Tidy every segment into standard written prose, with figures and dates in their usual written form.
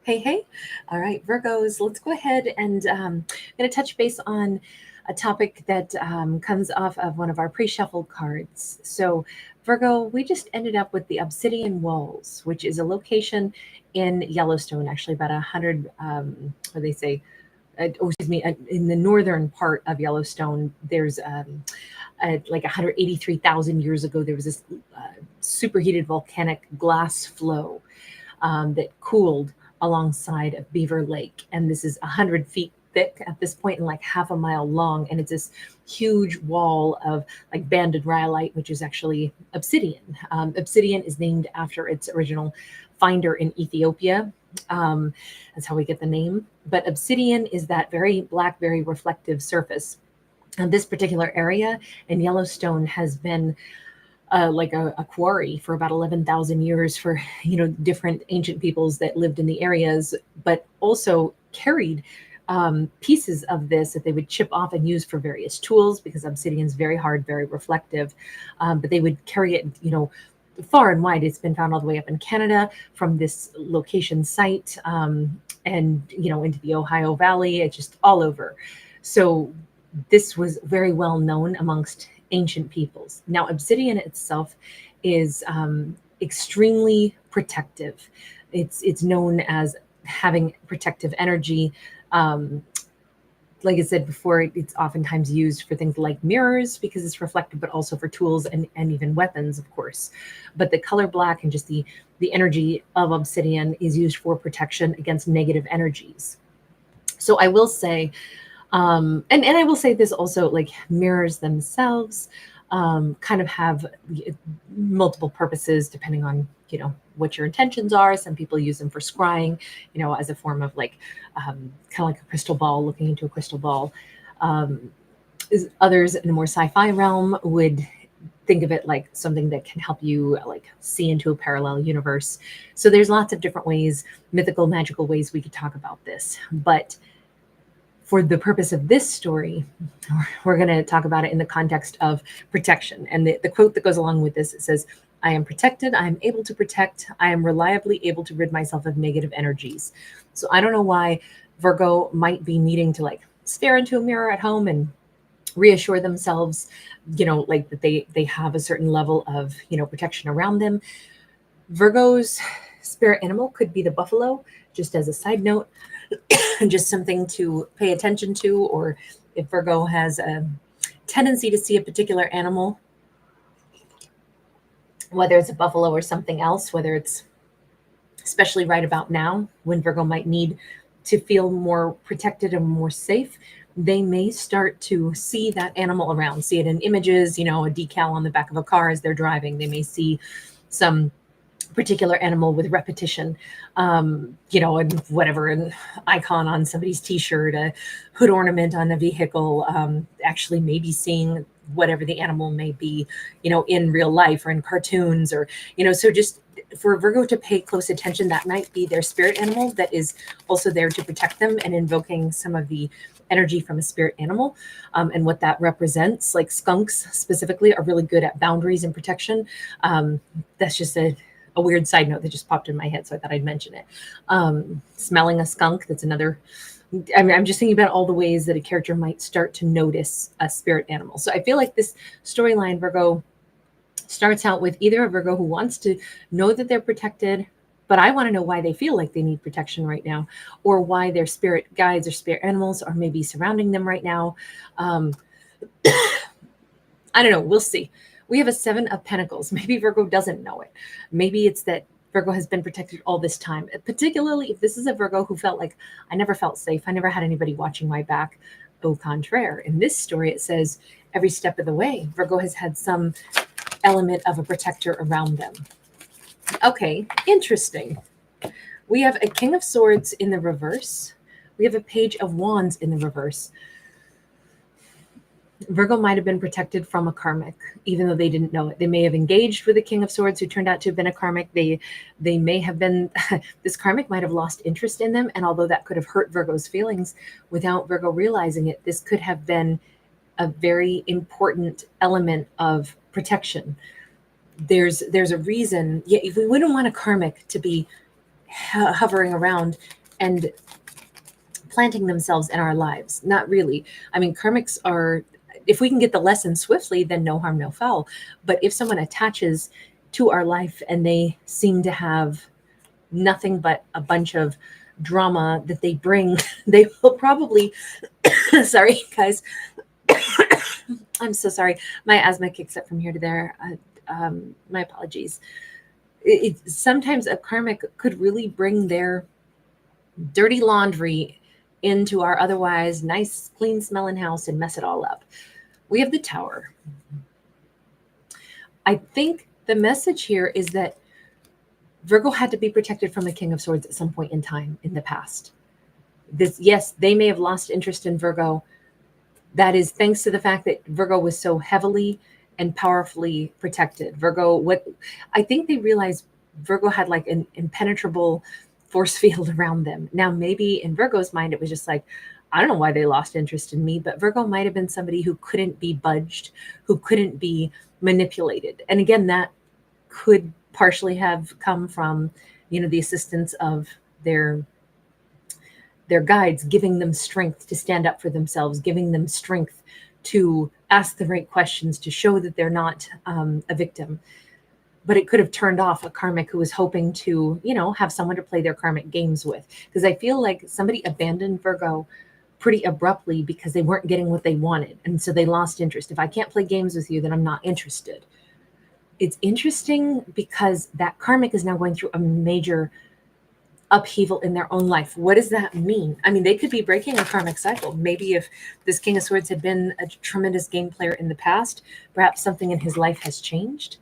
Hey, hey. All right, Virgos, let's go ahead and I'm going to touch base on a topic that comes off of one of our pre-shuffled cards. So, Virgo, we just ended up with the Obsidian Walls, which is a location in Yellowstone, actually about 100, what do they say? In the northern part of Yellowstone, there's like 183,000 years ago, there was this superheated volcanic glass flow that cooled alongside of Beaver Lake. And this is 100 feet thick at this point and like half a mile long. And it's this huge wall of like banded rhyolite, which is actually obsidian. Obsidian is named after its original finder in Ethiopia. That's how we get the name. But obsidian is that very black, very reflective surface. And this particular area in Yellowstone has been like a quarry for about 11,000 years for, different ancient peoples that lived in the areas, but also carried pieces of this that they would chip off and use for various tools because obsidian is very hard, very reflective. But they would carry it, far and wide. It's been found all the way up in Canada from this location site and, into the Ohio Valley. It's just all over. So this was very well known amongst ancient peoples. Now, obsidian itself is extremely protective. It's known as having protective energy. Like I said before, it's oftentimes used for things like mirrors because it's reflective, but also for tools and even weapons, of course. But the color black and just the energy of obsidian is used for protection against negative energies. So I will say, and I will say this also, like mirrors themselves kind of have multiple purposes depending on, what your intentions are. Some people use them for scrying, as a form of like kind of like a crystal ball, looking into a crystal ball. Others in the more sci-fi realm would think of it like something that can help you like see into a parallel universe. So there's lots of different ways, mythical, magical ways we could talk about this. But for the purpose of this story, we're going to talk about it in the context of protection. And the quote that goes along with this, it says, "I am protected. I am able to protect. I am reliably able to rid myself of negative energies." So I don't know why Virgo might be needing to like stare into a mirror at home and reassure themselves, like that they have a certain level of, protection around them. Virgo's spirit animal could be the buffalo, just as a side note. Just something to pay attention to, or if Virgo has a tendency to see a particular animal, whether it's a buffalo or something else, whether it's especially right about now when Virgo might need to feel more protected and more safe, they may start to see that animal around, see it in images, a decal on the back of a car as they're driving. They may see some particular animal with repetition, and whatever, an icon on somebody's t-shirt, a hood ornament on a vehicle, actually maybe seeing whatever the animal may be, in real life or in cartoons or, so just for Virgo to pay close attention, that might be their spirit animal that is also there to protect them and invoking some of the energy from a spirit animal and what that represents. Like skunks specifically are really good at boundaries and protection. That's just a weird side note that just popped in my head, so I thought I'd mention it. Smelling a skunk, that's another. I'm just thinking about all the ways that a character might start to notice a spirit animal. So I feel like this storyline, Virgo, starts out with either a Virgo who wants to know that they're protected, but I want to know why they feel like they need protection right now, or why their spirit guides or spirit animals are maybe surrounding them right now. I don't know. We'll see. We have a 7 of Pentacles. Maybe Virgo doesn't know it. Maybe it's that Virgo has been protected all this time, particularly if this is a Virgo who felt like, I never felt safe. I never had anybody watching my back. Au contraire. In this story, it says every step of the way, Virgo has had some element of a protector around them. Okay, interesting. We have a King of Swords in the reverse. We have a Page of Wands in the reverse. Virgo might have been protected from a karmic, even though they didn't know it. They may have engaged with a King of Swords who turned out to have been a karmic. They may have been, this karmic might have lost interest in them. And although that could have hurt Virgo's feelings, without Virgo realizing it, this could have been a very important element of protection. There's a reason. Yeah, if we wouldn't want a karmic to be hovering around and planting themselves in our lives. Not really. I mean, karmics are, if we can get the lesson swiftly, then no harm, no foul. But if someone attaches to our life and they seem to have nothing but a bunch of drama that they bring, they will probably, sorry, guys, I'm so sorry. My asthma kicks up from here to there. My apologies. Sometimes a karmic could really bring their dirty laundry into our otherwise nice, clean smelling house and mess it all up. We have the Tower. I think the message here is that Virgo had to be protected from the King of Swords at some point in time in the past. Yes, they may have lost interest in Virgo. That is thanks to the fact that Virgo was so heavily and powerfully protected. I think they realized Virgo had like an impenetrable force field around them. Now, maybe in Virgo's mind, it was just like, I don't know why they lost interest in me, but Virgo might have been somebody who couldn't be budged, who couldn't be manipulated. And again, that could partially have come from, the assistance of their guides, giving them strength to stand up for themselves, giving them strength to ask the right questions, to show that they're not a victim. But it could have turned off a karmic who was hoping to, have someone to play their karmic games with. Because I feel like somebody abandoned Virgo pretty abruptly because they weren't getting what they wanted. And so they lost interest. If I can't play games with you, then I'm not interested. It's interesting because that karmic is now going through a major upheaval in their own life. What does that mean? I mean, they could be breaking a karmic cycle. Maybe if this King of Swords had been a tremendous game player in the past, perhaps something in his life has changed.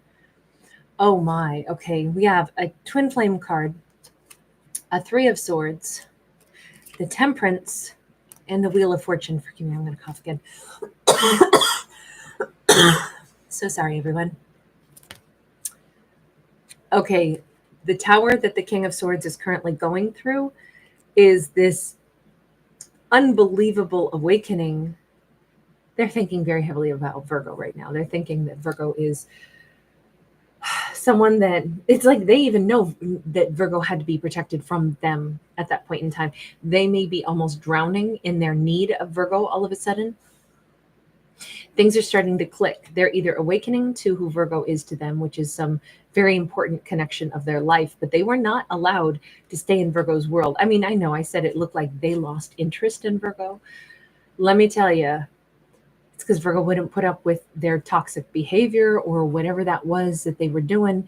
Oh my, okay. We have a twin flame card, a Three of Swords, the Temperance, and the Wheel of Fortune. Forgive me, I'm going to cough again. So sorry, everyone. Okay, the Tower that the King of Swords is currently going through is this unbelievable awakening. They're thinking very heavily about Virgo right now. They're thinking that Virgo is someone that, it's like they even know that Virgo had to be protected from them at that point in time. They may be almost drowning in their need of Virgo all of a sudden. Things are starting to click. They're either awakening to who Virgo is to them, which is some very important connection of their life, but they were not allowed to stay in Virgo's world. I mean, I know I said it looked like they lost interest in Virgo. Let me tell you, it's because Virgo wouldn't put up with their toxic behavior or whatever that was that they were doing.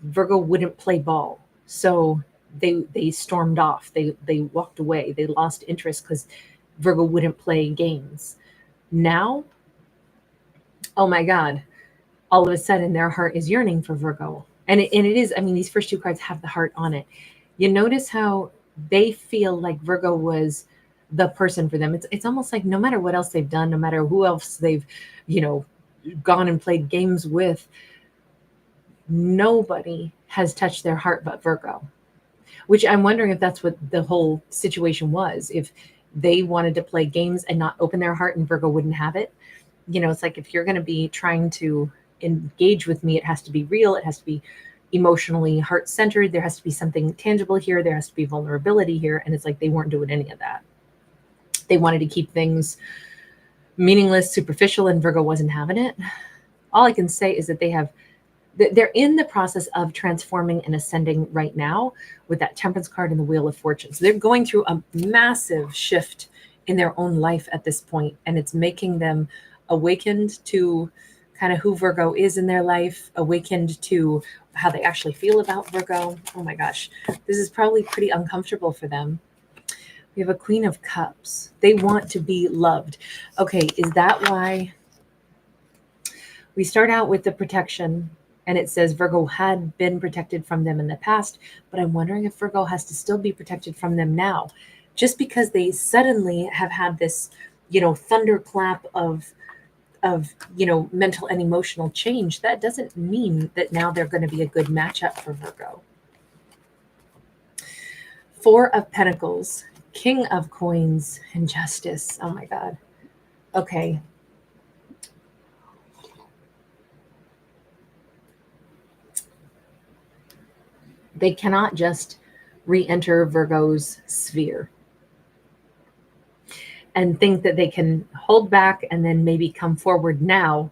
Virgo wouldn't play ball. So they stormed off. They walked away. They lost interest because Virgo wouldn't play games. Now, oh my God, all of a sudden their heart is yearning for Virgo. And it is, I mean, these first two cards have the heart on it. You notice how they feel like Virgo was the person for them. It's almost like no matter what else they've done, no matter who else they've, gone and played games with, nobody has touched their heart but Virgo. Which I'm wondering if that's what the whole situation was. If they wanted to play games and not open their heart and Virgo wouldn't have it. It's like if you're going to be trying to engage with me, it has to be real. It has to be emotionally heart-centered. There has to be something tangible here. There has to be vulnerability here. And it's like they weren't doing any of that. They wanted to keep things meaningless, superficial, and Virgo wasn't having it. All I can say is that they're in the process of transforming and ascending right now with that Temperance card and the Wheel of Fortune. So they're going through a massive shift in their own life at this point, and it's making them awakened to kind of who Virgo is in their life, awakened to how they actually feel about Virgo. Oh my gosh, this is probably pretty uncomfortable for them. We have a Queen of Cups. They want to be loved. Okay, is that why we start out with the protection and it says Virgo had been protected from them in the past, but I'm wondering if Virgo has to still be protected from them now, just because they suddenly have had this, thunderclap of mental and emotional change. That doesn't mean that now they're going to be a good matchup for Virgo. Four of Pentacles, King of Coins, and Justice. Oh my God. Okay. They cannot just re-enter Virgo's sphere and think that they can hold back and then maybe come forward now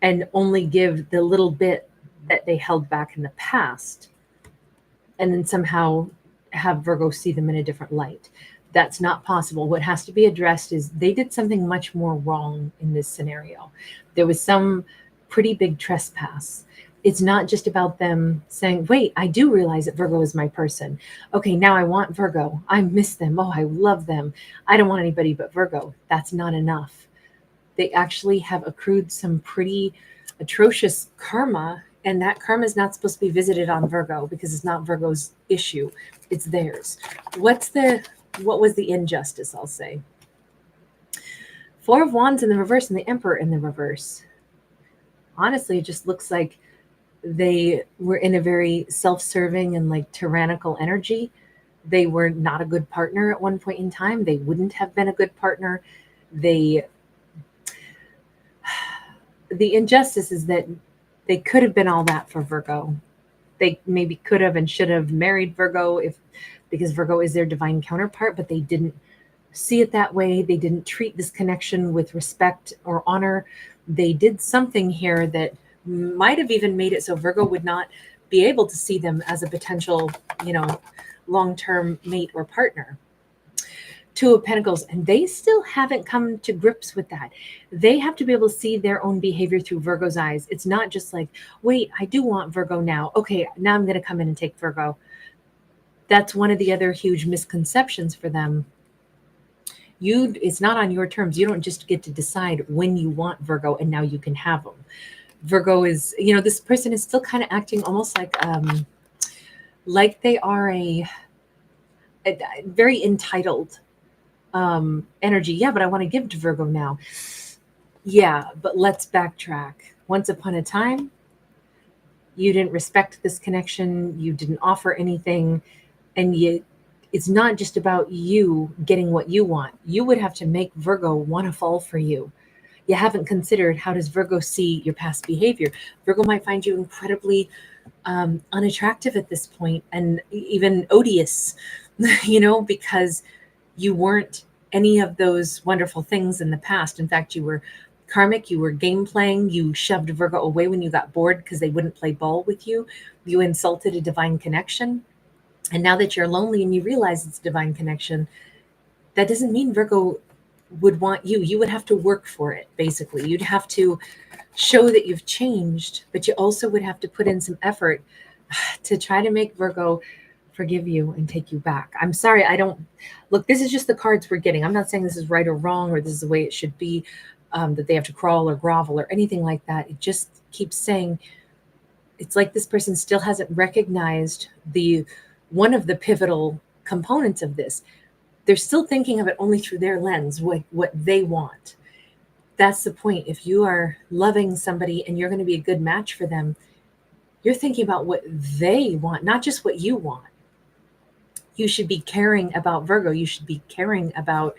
and only give the little bit that they held back in the past, and then somehow have Virgo see them in a different light. That's not possible. What has to be addressed is they did something much more wrong in this scenario. There was some pretty big trespass. It's not just about them saying, wait, I do realize that Virgo is my person. Okay, now I want Virgo. I miss them. Oh, I love them. I don't want anybody but Virgo. That's not enough. They actually have accrued some pretty atrocious karma, and that karma is not supposed to be visited on Virgo because it's not Virgo's issue. It's theirs. What was the injustice, I'll say? Four of Wands in the reverse and the Emperor in the reverse. Honestly, it just looks like they were in a very self-serving and like tyrannical energy. They were not a good partner at one point in time. They wouldn't have been a good partner. The injustice is that they could have been all that for Virgo. They maybe could have and should have married Virgo because Virgo is their divine counterpart, but they didn't see it that way. They didn't treat this connection with respect or honor. They did something here that might have even made it so Virgo would not be able to see them as a potential, long-term mate or partner. Two of Pentacles, and they still haven't come to grips with that. They have to be able to see their own behavior through Virgo's eyes. It's not just like, wait, I do want Virgo now. Okay, now I'm going to come in and take Virgo. That's one of the other huge misconceptions for them. It's not on your terms. You don't just get to decide when you want Virgo and now you can have them. Virgo is, this person is still kind of acting almost like they are a very entitled energy. Yeah, but I want to give to Virgo now. Yeah, but let's backtrack. Once upon a time, you didn't respect this connection. You didn't offer anything. And it's not just about you getting what you want. You would have to make Virgo want to fall for you. You haven't considered, how does Virgo see your past behavior? Virgo might find you incredibly unattractive at this point and even odious, because you weren't any of those wonderful things in the past. In fact, you were karmic, you were game playing, you shoved Virgo away when you got bored because they wouldn't play ball with you. You insulted a divine connection. And now that you're lonely and you realize it's a divine connection, that doesn't mean Virgo would want you. You would have to work for it, basically. You'd have to show that you've changed, but you also would have to put in some effort to try to make Virgo forgive you and take you back. I'm sorry, look, this is just the cards we're getting. I'm not saying this is right or wrong or this is the way it should be, that they have to crawl or grovel or anything like that. It just keeps saying, it's like this person still hasn't recognized one of the pivotal components of this. They're still thinking of it only through their lens, what they want. That's the point. If you are loving somebody and you're going to be a good match for them, you're thinking about what they want, not just what you want. You should be caring about Virgo. You should be caring about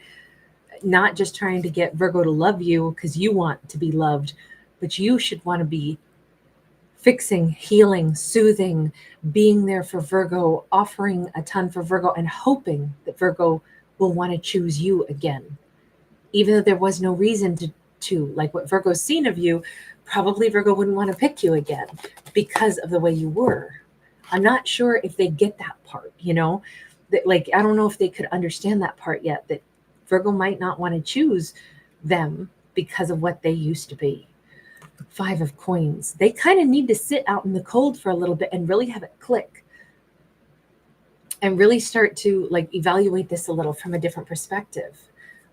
not just trying to get Virgo to love you because you want to be loved, but you should want to be fixing, healing, soothing, being there for Virgo, offering a ton for Virgo, and hoping that Virgo will want to choose you again. Even though there was no reason to like what Virgo's seen of you, probably Virgo wouldn't want to pick you again because of the way you were. I'm not sure if they get that part, that I don't know if they could understand that part yet, that Virgo might not want to choose them because of what they used to be. Five of Coins. They kind of need to sit out in the cold for a little bit and really have it click and really start to evaluate this a little from a different perspective.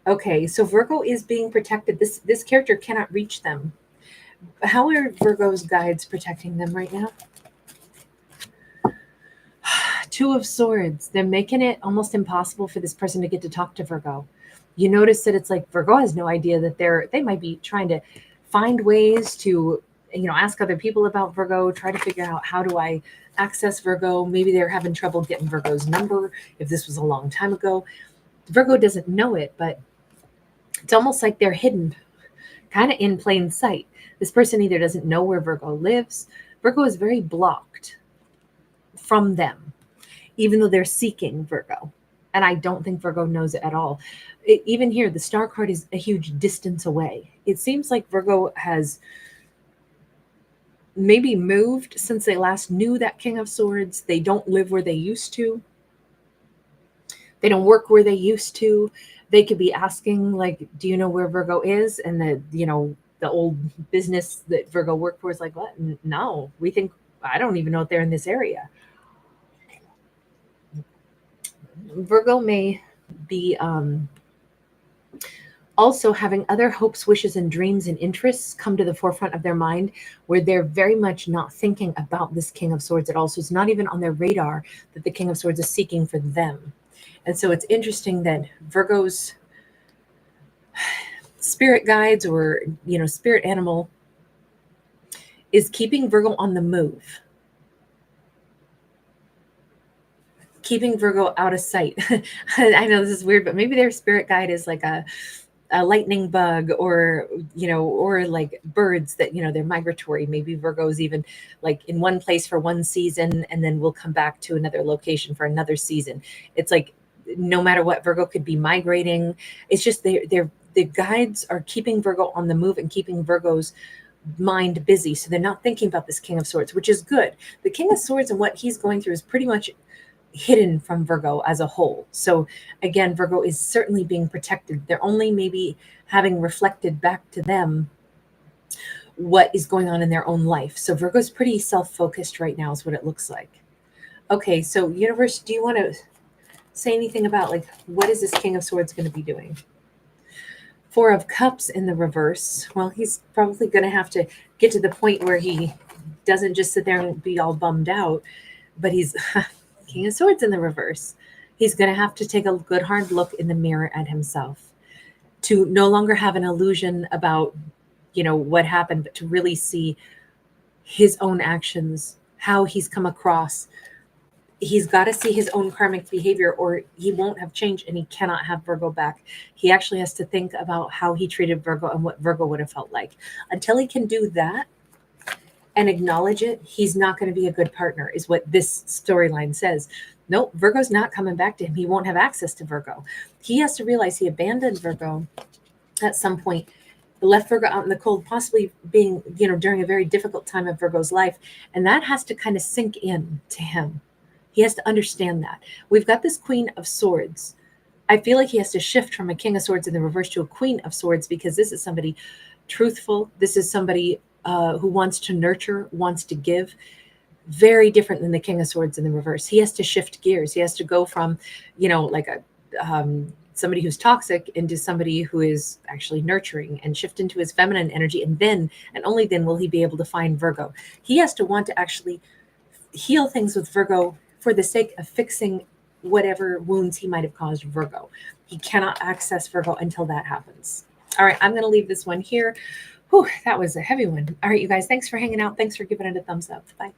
Okay, so Virgo is being protected. This character cannot reach them. How are Virgo's guides protecting them right now? Two of Swords. They're making it almost impossible for this person to get to talk to Virgo. You notice that it's like Virgo has no idea that they might be trying to find ways to, ask other people about Virgo, try to figure out, how do I access Virgo? Maybe they're having trouble getting Virgo's number if this was a long time ago. Virgo doesn't know it, but it's almost like they're hidden, kind of in plain sight. This person either doesn't know where Virgo lives. Virgo is very blocked from them. even though they're seeking Virgo. And I don't think Virgo knows it at all. Even here, the star card is a huge distance away. It seems like Virgo has maybe moved since they last knew that King of Swords. They don't live where they used to. They don't work where they used to. They could be asking, like, do you know where Virgo is? And the old business that Virgo worked for is like, what? No, we think, I don't even know if they're in this area. Virgo may be also having other hopes, wishes, and dreams and interests come to the forefront of their mind, where they're very much not thinking about this King of Swords at all. So it's not even on their radar that the King of Swords is seeking for them. And so it's interesting that Virgo's spirit guides or, spirit animal is keeping Virgo on the move, keeping Virgo out of sight. I know this is weird, but maybe their spirit guide is like a lightning bug, or like birds that, they're migratory. Maybe Virgo's even like in one place for one season and then we'll come back to another location for another season. It's like, no matter what, Virgo could be migrating. It's just the guides are keeping Virgo on the move and keeping Virgo's mind busy. So they're not thinking about this King of Swords, which is good. The King of Swords and what he's going through is pretty much hidden from Virgo as a whole. So again, Virgo is certainly being protected. They're only maybe having reflected back to them what is going on in their own life. So Virgo's pretty self-focused right now is what it looks like. Okay, so universe, do you want to say anything about, like, what is this King of Swords going to be doing? Four of Cups in the reverse. Well, he's probably going to have to get to the point where he doesn't just sit there and be all bummed out, but he's King of Swords in the reverse. He's going to have to take a good hard look in the mirror at himself, to no longer have an illusion about, what happened, but to really see his own actions, how he's come across. He's got to see his own karmic behavior, or he won't have changed, and he cannot have Virgo back. He actually has to think about how he treated Virgo and what Virgo would have felt like. Until he can do that and acknowledge it, he's not going to be a good partner, is what this storyline says. Nope, Virgo's not coming back to him. He won't have access to Virgo. He has to realize he abandoned Virgo at some point, left Virgo out in the cold, possibly being, during a very difficult time of Virgo's life. And that has to kind of sink in to him. He has to understand that. We've got this Queen of Swords. I feel like he has to shift from a King of Swords in the reverse to a Queen of Swords, because this is somebody truthful. This is somebody who wants to nurture, wants to give. Very different than the King of Swords in the reverse. He has to shift gears. He has to go from, like somebody who's toxic into somebody who is actually nurturing, and shift into his feminine energy. And then, and only then, will he be able to find Virgo. He has to want to actually heal things with Virgo for the sake of fixing whatever wounds he might have caused Virgo. He cannot access Virgo until that happens. All right, I'm going to leave this one here. Whew, that was a heavy one. All right, you guys, thanks for hanging out. Thanks for giving it a thumbs up. Bye.